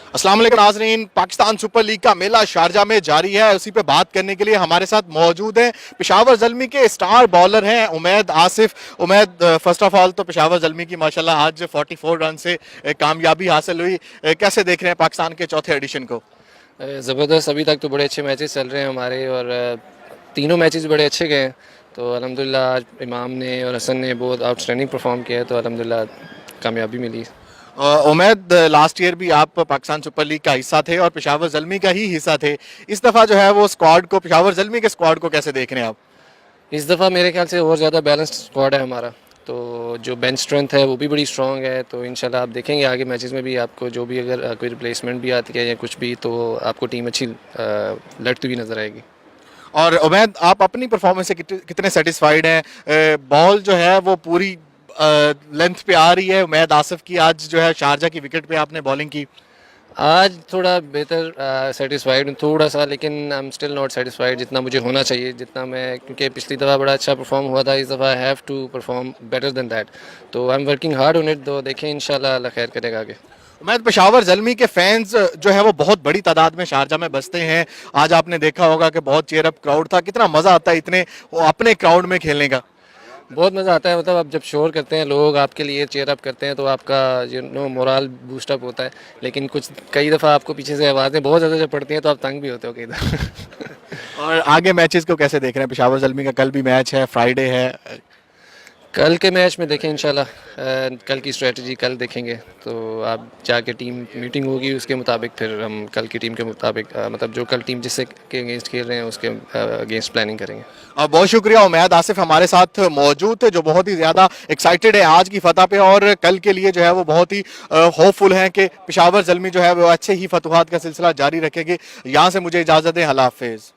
अस्सलाम वालेकुम नाज़रीन, पाकिस्तान सुपर लीग का मेला शारजा में जारी है। उसी पे बात करने के लिए हमारे साथ मौजूद हैं पेशावर ज़ल्मी के स्टार बॉलर हैं Umaid Asif. Umaid, first of all तो पेशावर ज़ल्मी की माशाल्लाह आज 44 रन से कामयाबी हासिल हुई। कैसे देख रहे हैं पाकिस्तान के चौथे एडिशन को? ज़बरदस्त। अभी तक तो बड़े अच्छे मैचेस चल रहे हैं हमारे, और तीनों मैचेस बड़े अच्छे गए हैं। तो अल्हम्दुलिल्लाह आज इमाम ने और हसन ने बहुत आउटस्टैंडिंग परफॉर्म किया है, तो अल्हम्दुलिल्लाह कामयाबी मिली। उमैद, लास्ट ईयर भी आप पाकिस्तान सुपर लीग का हिस्सा थे और पेशावर ज़ल्मी का ही हिस्सा थे। इस दफ़ा जो है वो स्क्वाड को, पेशावर ज़ल्मी के स्क्वाड को कैसे देख रहे हैं आप? इस दफ़ा मेरे ख्याल से और ज़्यादा बैलेंस्ड स्क्वाड है हमारा, तो जो बेंच स्ट्रेंथ है वो भी बड़ी स्ट्रॉन्ग है। तो इंशाल्लाह आप देखेंगे आगे मैचेस में भी आपको जो भी अगर कोई रिप्लेसमेंट भी आती है या कुछ भी, तो आपको टीम अच्छी लड़ती हुई नज़र आएगी। और उमैद, आप अपनी परफॉर्मेंस से कितने सेटिस्फाइड हैं? बॉल जो है वो पूरी लेंथ पे आ रही है उमैद आसिफ की। आज जो है शारजा की विकेट पे आपने बॉलिंग की। आज थोड़ा बेहतर सेटिस्फाइड हूँ थोड़ा सा, लेकिन I am still not satisfied जितना मुझे होना चाहिए, जितना मैं, क्योंकि पिछली दफ़ा बड़ा अच्छा परफॉर्म हुआ था, इस दफ़ा I have to perform better than that. तो I am working hard on it. तो देखें इंशाल्लाह अल्लाह खैर करेगा आगे। उमैद, पेशावर ज़ल्मी के फैंस जो है वो बहुत बड़ी तादाद में शारजा में बसते हैं। आज आपने देखा होगा कि बहुत चेयर अप क्राउड था। कितना मज़ा आता है इतने वो अपने क्राउड में खेलने का। बहुत मज़ा आता है, मतलब आप जब शोर करते हैं, लोग आपके लिए चेयर अप करते हैं, तो आपका मोरल बूस्टअप होता है। लेकिन कुछ कई दफ़ा आपको पीछे से आवाज़ें बहुत ज़्यादा जब पड़ती हैं, तो आप तंग भी होते हो कई दफ़ा। और आगे मैचेस को कैसे देख रहे हैं? पेशावर ज़ल्मी का कल भी मैच है, फ्राइडे है। कल के मैच में देखें इंशाल्लाह, कल की स्ट्रेटजी कल देखेंगे। तो आप जाके टीम मीटिंग होगी, उसके मुताबिक फिर हम कल की टीम के मुताबिक मतलब जो कल टीम जिससे के अगेंस्ट खेल रहे हैं उसके अगेंस्ट प्लानिंग करेंगे। बहुत शुक्रिया। उमैद आसिफ हमारे साथ मौजूद थे जो बहुत ही ज़्यादा एक्साइटेड है आज की फतह पे और कल के लिए जो है वो बहुत ही होपफुल हैं कि पेशावर ज़ल्मी जो है वो अच्छे ही फतवाहत का सिलसिला जारी रखेगी। यहाँ से मुझे इजाज़त दें। अल्लाह हाफिज़।